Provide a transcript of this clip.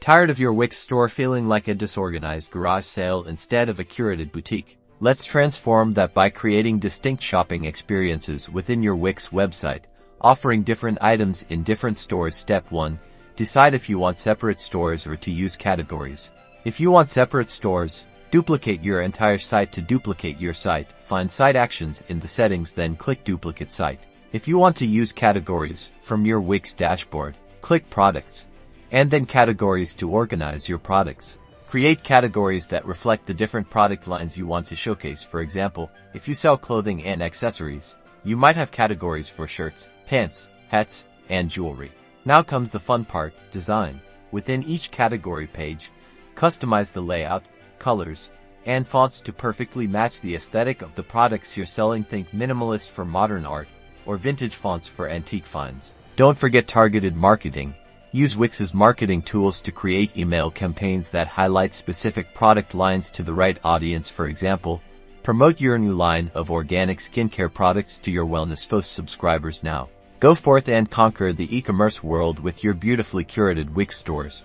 Tired of your Wix store feeling like a disorganized garage sale instead of a curated boutique? Let's transform that by creating distinct shopping experiences within your Wix website, offering different items in different stores. Step 1. Decide if you want separate stores or to use categories. If you want separate stores, duplicate your entire site. To duplicate your site, find Site Actions in the settings, then click Duplicate Site. If you want to use categories from your Wix dashboard, click Products, and then Categories to organize your products. Create categories that reflect the different product lines you want to showcase. For example, if you sell clothing and accessories, you might have categories for shirts, pants, hats, and jewelry. Now comes the fun part, design. Within each category page, customize the layout, colors, and fonts to perfectly match the aesthetic of the products you're selling. Think minimalist for modern art, or vintage fonts for antique finds. Don't forget targeted marketing. Use Wix's marketing tools to create email campaigns that highlight specific product lines to the right audience. For example, promote your new line of organic skincare products to your Wellness Post subscribers now. Go forth and conquer the e-commerce world with your beautifully curated Wix stores.